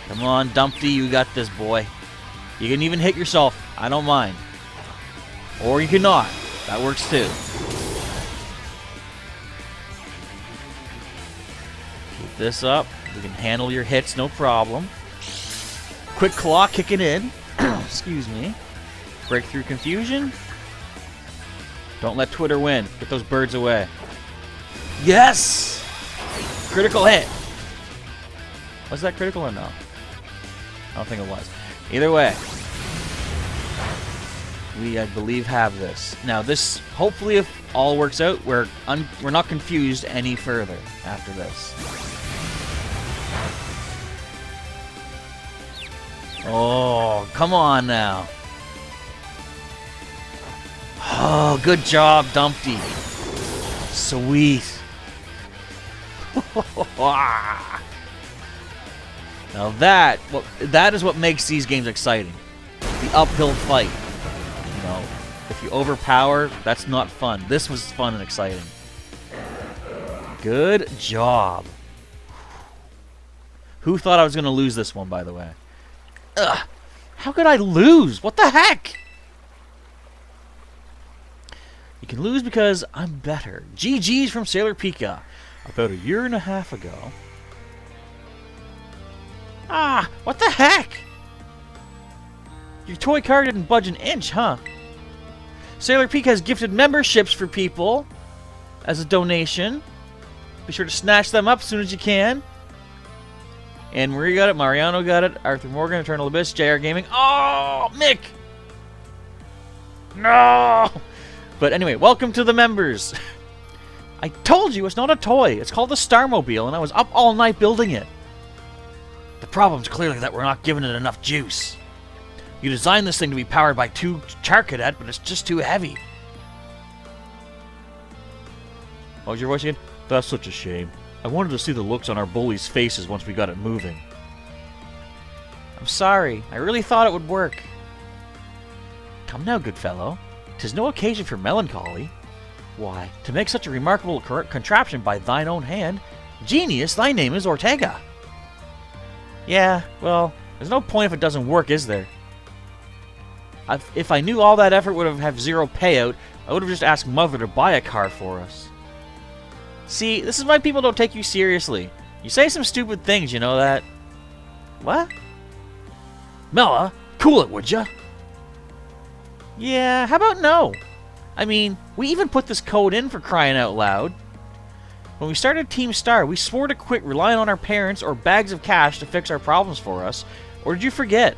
Come on, Dumpty. You got this, boy. You can even hit yourself. I don't mind. Or you can not. That works too. Keep this up. We can handle your hits, no problem. Quick Claw kicking in. Excuse me. Breakthrough Confusion. Don't let Twitter win. Get those birds away. Yes! Critical hit. Was that critical or no? I don't think it was. Either way. We, I believe, have this. Now, this, hopefully, if all works out, we're not confused any further after this. Oh, come on now. Oh, good job, Dumpty. Sweet. Now that is what makes these games exciting. The uphill fight. You know, if you overpower, that's not fun. This was fun and exciting. Good job. Who thought I was going to lose this one, by the way? Ugh. How could I lose? What the heck? You can lose because I'm better. GG's from Sailor Pika. About a year and a half ago. Ah, what the heck? Your toy car didn't budge an inch, huh? Sailor Pika has gifted memberships for people as a donation. Be sure to snatch them up as soon as you can. And Marie got it, Mariano got it, Arthur Morgan, Eternal Abyss, JR Gaming. Oh, Mick! No! But anyway, welcome to the members. I told you it's not a toy. It's called the Starmobile, and I was up all night building it. The problem's clearly that we're not giving it enough juice. You designed this thing to be powered by 2 Charcadet, but it's just too heavy. What was your voice again? That's such a shame. I wanted to see the looks on our bullies' faces once we got it moving. I'm sorry. I really thought it would work. Come now, good fellow. 'Tis no occasion for melancholy. Why, to make such a remarkable contraption by thine own hand, genius, thy name is Ortega. Yeah, well, there's no point if it doesn't work, is there? If I knew all that effort would have 0 payout, I would have just asked Mother to buy a car for us. See, this is why people don't take you seriously. You say some stupid things, you know that? What? Mela, cool it, would ya? Yeah, how about no? I mean, we even put this code in for crying out loud. When we started Team Star, we swore to quit relying on our parents or bags of cash to fix our problems for us. Or did you forget?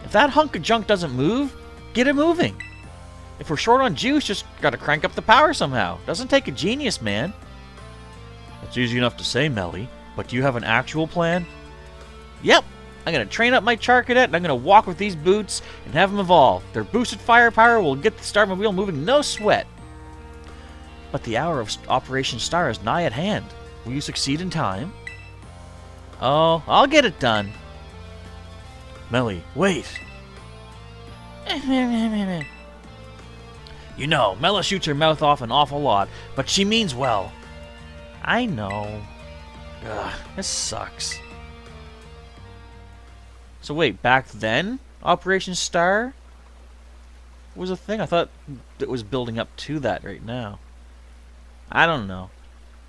If that hunk of junk doesn't move, get it moving. If we're short on juice, just gotta crank up the power somehow. Doesn't take a genius, man. That's easy enough to say, Melly, but do you have an actual plan? Yep. I'm gonna train up my Charcadet, and I'm gonna walk with these boots and have them evolve. Their boosted firepower will get the Starmobile moving no sweat. But the hour of Operation Star is nigh at hand. Will you succeed in time? Oh, I'll get it done. Melly, wait. You know, Mela shoots her mouth off an awful lot, but she means well. I know. Ugh, this sucks. So wait, back then, Operation Star was a thing? I thought it was building up to that right now. I don't know.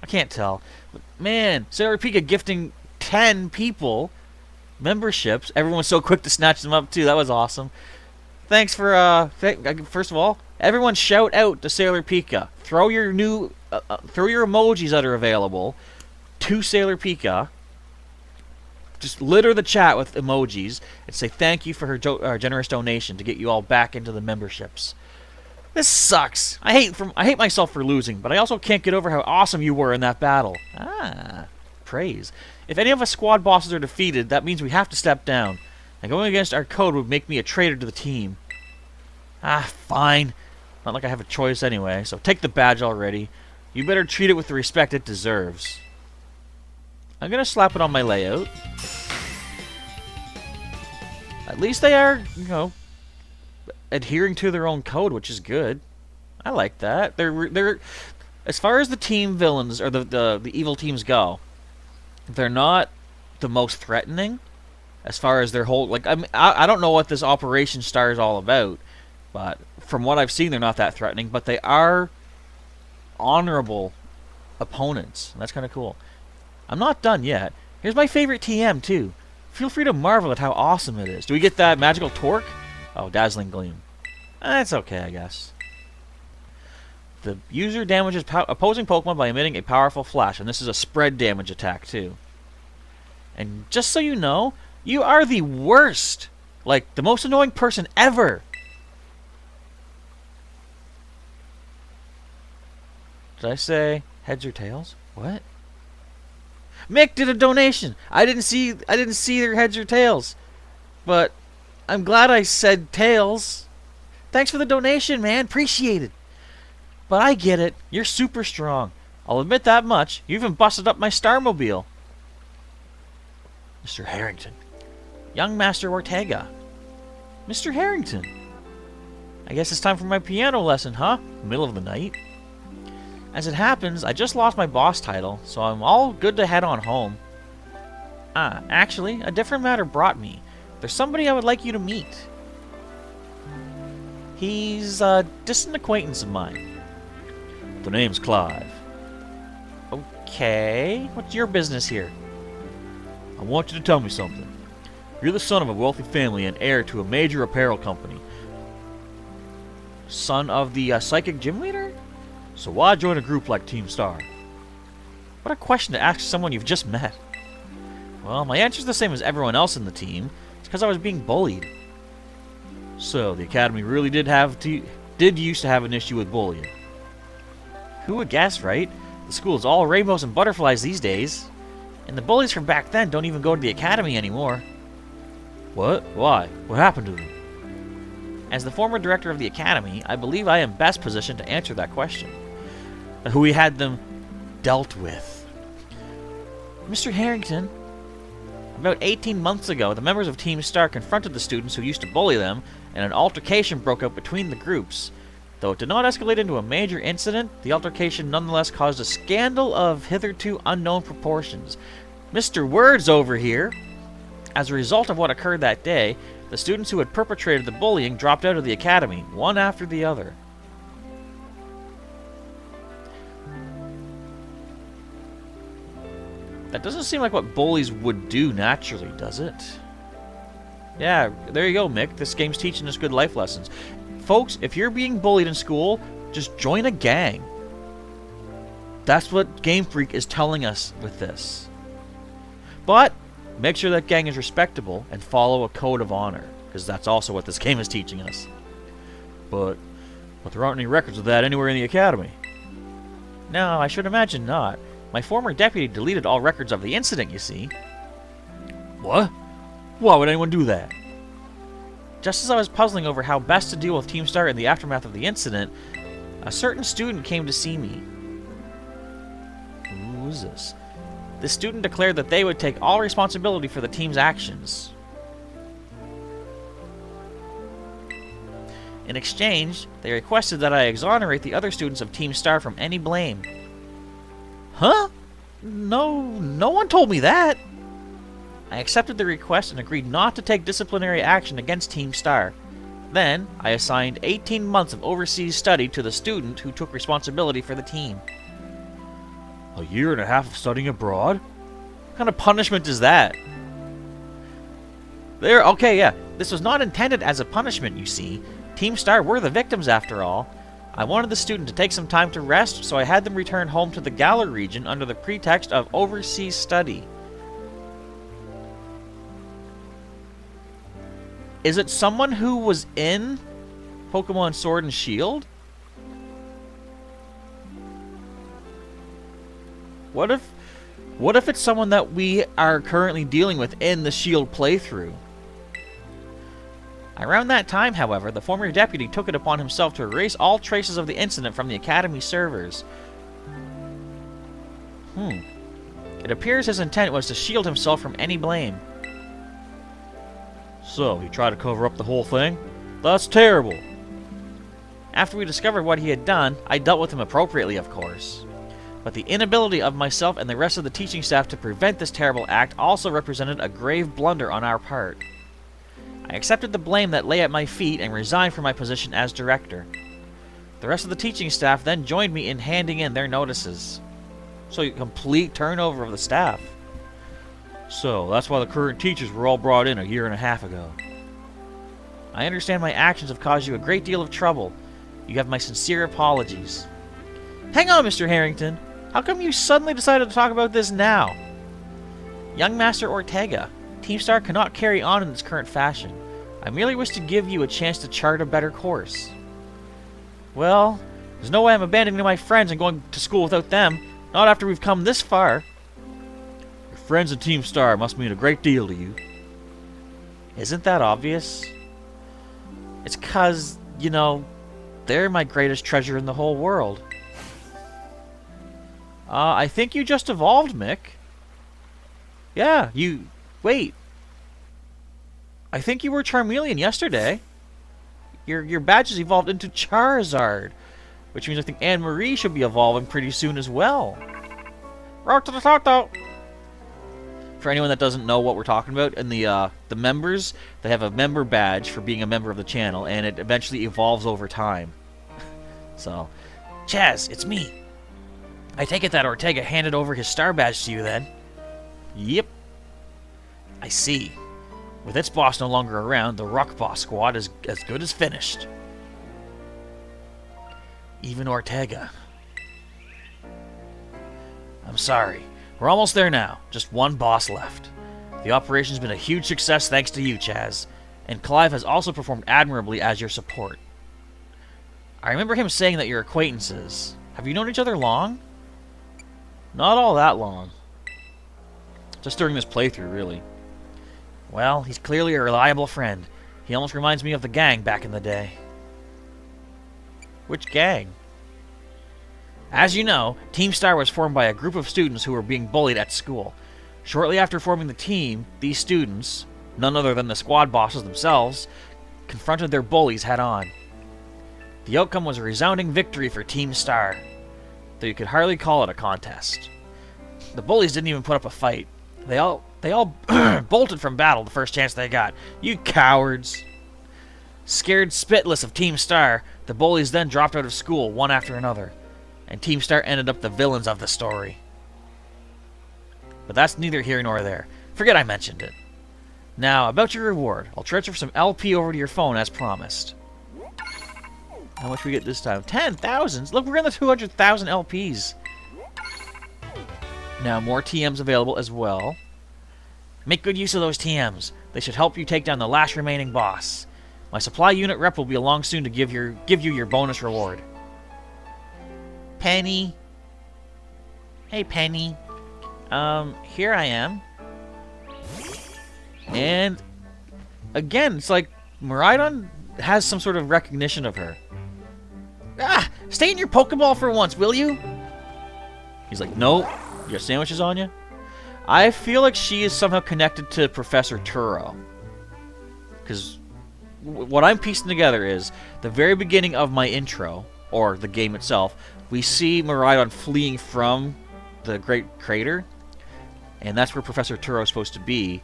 I can't tell. But man, Sailor Pika gifting 10 people memberships. Everyone's so quick to snatch them up too. That was awesome. Thanks for first of all, everyone shout out to Sailor Pika. Throw your emojis that are available to Sailor Pika. Just litter the chat with emojis and say thank you for her generous donation to get you all back into the memberships. This sucks. I hate myself for losing, but I also can't get over how awesome you were in that battle. Ah, praise. If any of us squad bosses are defeated, that means we have to step down. And going against our code would make me a traitor to the team. Ah, fine. Not like I have a choice anyway, so take the badge already. You better treat it with the respect it deserves. I'm gonna slap it on my layout. At least they are, you know, adhering to their own code, which is good. I like that. They're as far as the team villains or the evil teams go, they're not the most threatening. As far as their whole, like, I don't know what this Operation Star is all about, but from what I've seen, they're not that threatening. But they are honorable opponents, and that's kind of cool. I'm not done yet. Here's my favorite TM, too. Feel free to marvel at how awesome it is. Do we get that magical torque? Oh, dazzling gleam. That's okay, I guess. The user damages opposing Pokemon by emitting a powerful flash, and this is a spread damage attack, too. And just so you know, you are the worst. Like, the most annoying person ever. Did I say heads or tails? What? Mick did a donation. I didn't see their heads or tails, but I'm glad I said tails. Thanks for the donation, man. Appreciate it. But I get it. You're super strong. I'll admit that much. You even busted up my Starmobile. Mr. Harrington. Young Master Ortega. Mr. Harrington. I guess it's time for my piano lesson, huh? Middle of the night. As it happens, I just lost my boss title, so I'm all good to head on home. Actually, a different matter brought me. There's somebody I would like you to meet. He's a distant acquaintance of mine. The name's Clive. Okay, what's your business here? I want you to tell me something. You're the son of a wealthy family and heir to a major apparel company. Son of the psychic gym leader? So why join a group like Team Star? What a question to ask someone you've just met. Well, my answer's the same as everyone else in the team. It's because I was being bullied. So, the Academy really did used to have an issue with bullying. Who would guess, right? The school is all rainbows and butterflies these days. And the bullies from back then don't even go to the Academy anymore. What? Why? What happened to them? As the former director of the Academy, I believe I am best positioned to answer that question. Who we had them dealt with. Mr. Harrington, about 18 months ago, the members of Team Star confronted the students who used to bully them, and an altercation broke out between the groups. Though it did not escalate into a major incident, the altercation nonetheless caused a scandal of hitherto unknown proportions. Mr. Words over here! As a result of what occurred that day, the students who had perpetrated the bullying dropped out of the academy, one after the other. That doesn't seem like what bullies would do naturally, does it? Yeah, there you go, Mick. This game's teaching us good life lessons. Folks, if you're being bullied in school, just join a gang. That's what Game Freak is telling us with this. But make sure that gang is respectable and follow a code of honor, because that's also what this game is teaching us. But there aren't any records of that anywhere in the academy. No, I should imagine not. My former deputy deleted all records of the incident, you see. What? Why would anyone do that? Just as I was puzzling over how best to deal with Team Star in the aftermath of the incident, a certain student came to see me. Who is this? This student declared that they would take all responsibility for the team's actions. In exchange, they requested that I exonerate the other students of Team Star from any blame. Huh? No one told me that. I accepted the request and agreed not to take disciplinary action against Team Star. Then, I assigned 18 months of overseas study to the student who took responsibility for the team. A year and a half of studying abroad? What kind of punishment is that? Okay, yeah. This was not intended as a punishment, you see. Team Star were the victims after all. I wanted the student to take some time to rest, so I had them return home to the Galar region under the pretext of overseas study. Is it someone who was in Pokemon Sword and Shield? What if it's someone that we are currently dealing with in the Shield playthrough? Around that time, however, the former deputy took it upon himself to erase all traces of the incident from the Academy servers. It appears his intent was to shield himself from any blame. So, he tried to cover up the whole thing? That's terrible! After we discovered what he had done, I dealt with him appropriately, of course. But the inability of myself and the rest of the teaching staff to prevent this terrible act also represented a grave blunder on our part. I accepted the blame that lay at my feet and resigned from my position as director. The rest of the teaching staff then joined me in handing in their notices. So, a complete turnover of the staff. So, that's why the current teachers were all brought in a year and a half ago. I understand my actions have caused you a great deal of trouble. You have my sincere apologies. Hang on, Mr. Harrington. How come you suddenly decided to talk about this now? Young Master Ortega, Team Star cannot carry on in its current fashion. I merely wish to give you a chance to chart a better course. Well, there's no way I'm abandoning my friends and going to school without them. Not after we've come this far. Your friends in Team Star must mean a great deal to you. Isn't that obvious? It's 'cause, you know, they're my greatest treasure in the whole world. I think you just evolved, Mick. Yeah, you... Wait. I think you were Charmeleon yesterday. Your badge has evolved into Charizard. Which means I think Anne-Marie should be evolving pretty soon as well. For anyone that doesn't know what we're talking about, in the members, they have a member badge for being a member of the channel, and it eventually evolves over time. So, Chaz, it's me. I take it that Ortega handed over his star badge to you then? Yep. I see. With its boss no longer around, the Ruchbah squad is as good as finished. Even Ortega. I'm sorry. We're almost there now. Just one boss left. The operation's been a huge success thanks to you, Chaz. And Clive has also performed admirably as your support. I remember him saying that you're acquaintances. Have you known each other long? Not all that long. Just during this playthrough, really. Well, he's clearly a reliable friend. He almost reminds me of the gang back in the day. Which gang? As you know, Team Star was formed by a group of students who were being bullied at school. Shortly after forming the team, these students, none other than the squad bosses themselves, confronted their bullies head-on. The outcome was a resounding victory for Team Star, though you could hardly call it a contest. The bullies didn't even put up a fight. They all bolted from battle the first chance they got. You cowards! Scared spitless of Team Star, the bullies then dropped out of school one after another, and Team Star ended up the villains of the story. But that's neither here nor there. Forget I mentioned it. Now, about your reward. I'll transfer some LP over to your phone as promised. How much we get this time? 10,000! Look, we're in the 200,000 LPs. Now, more TMs available as well. Make good use of those TMs. They should help you take down the last remaining boss. My supply unit rep will be along soon to give you your bonus reward. Penny. Hey, Penny. Here I am. And again, it's like Miraidon has some sort of recognition of her. Ah! Stay in your Pokeball for once, will you? He's like, nope. You got sandwiches on you? I feel like she is somehow connected to Professor Turo. Because what I'm piecing together is, the very beginning of my intro, or the game itself, we see Miraidon fleeing from the Great Crater, and that's where Professor Turo is supposed to be.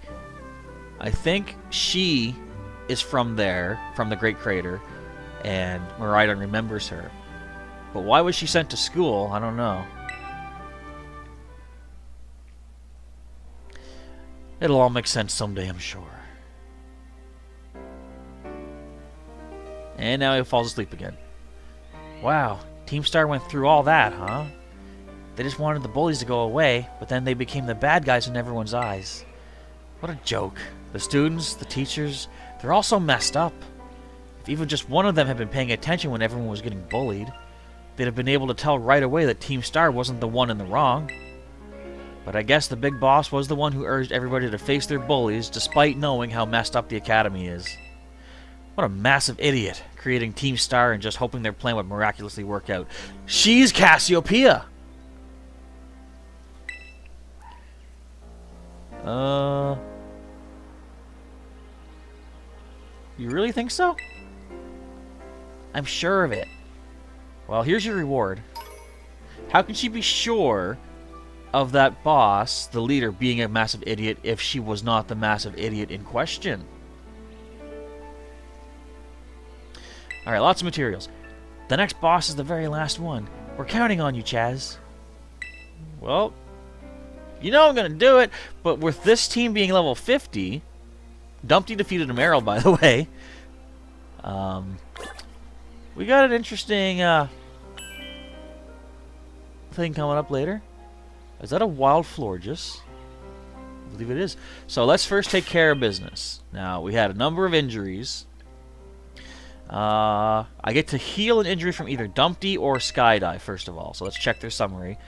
I think she is from there, from the Great Crater, and Miraidon remembers her. But why was she sent to school? I don't know. It'll all make sense someday, I'm sure. And now he falls asleep again. Wow, Team Star went through all that, huh? They just wanted the bullies to go away, but then they became the bad guys in everyone's eyes. What a joke. The students, the teachers, they're all so messed up. If even just one of them had been paying attention when everyone was getting bullied, they'd have been able to tell right away that Team Star wasn't the one in the wrong. But I guess the big boss was the one who urged everybody to face their bullies, despite knowing how messed up the academy is. What a massive idiot, creating Team Star and just hoping their plan would miraculously work out. She's Cassiopeia! You really think so? I'm sure of it. Well, here's your reward. How can she be sure of that boss, the leader, being a massive idiot if she was not the massive idiot in question? Alright, lots of materials. The next boss is the very last one. We're counting on you, Chaz. Well, you know I'm going to do it, but with this team being level 50... Dumpty defeated a Meryl, by the way. We got an interesting thing coming up later. Is that a wild Florges? I believe it is. So let's first take care of business. Now, we had a number of injuries. I get to heal an injury from either Dumpty or Skydive, first of all. So let's check their summary.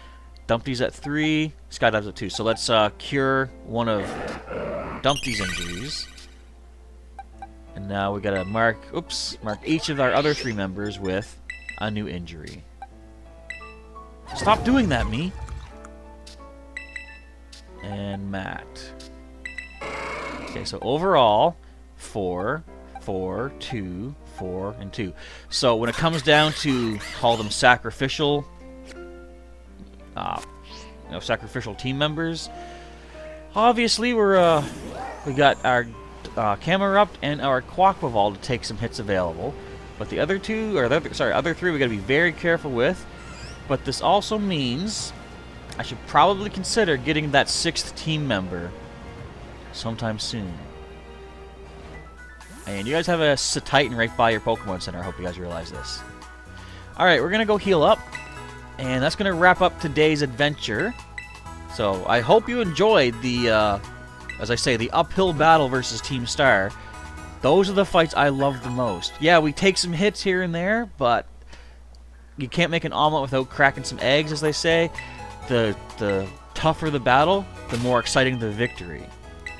Dumpty's at 3, Skydive's at 2. So let's cure one of Dumpty's injuries. And now we gotta mark each of our other 3 members with a new injury. Stop doing that, me. And Matt. Okay, so overall, 4, 4, 2, 4, and 2. So when it comes down to call them sacrificial, sacrificial team members, obviously we got our Camerupt and our Quaquaval to take some hits available, but the other 2, or other 3, we got to be very careful with. But this also means I should probably consider getting that 6th team member sometime soon. And you guys have a Titan right by your Pokemon Center. I hope you guys realize this. Alright, we're going to go heal up. And that's going to wrap up today's adventure. So, I hope you enjoyed the, as I say, the uphill battle versus Team Star. Those are the fights I love the most. Yeah, we take some hits here and there, but you can't make an omelet without cracking some eggs, as they say. The tougher the battle, the more exciting the victory.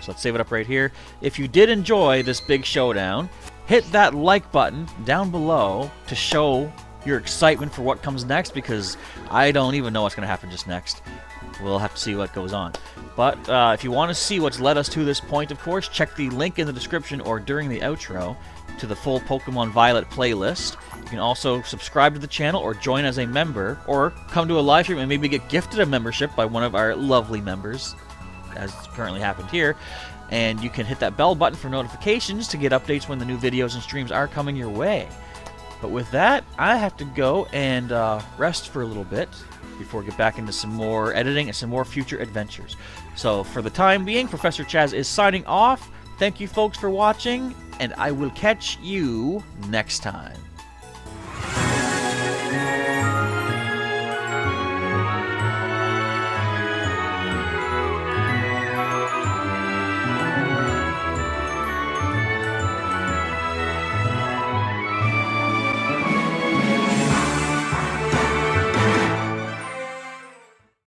So let's save it up right here. If you did enjoy this big showdown, hit that like button down below to show your excitement for what comes next, because I don't even know what's going to happen just next. We'll have to see what goes on. But if you want to see what's led us to this point, of course, check the link in the description or during the outro to the full Pokemon Violet playlist. You can also subscribe to the channel or join as a member, or come to a live stream and maybe get gifted a membership by one of our lovely members, as currently happened here. And you can hit that bell button for notifications to get updates when the new videos and streams are coming your way. But with that, I have to go and rest for a little bit before we get back into some more editing and some more future adventures. So for the time being, Professor Chaz is signing off. Thank you folks for watching, and I will catch you next time.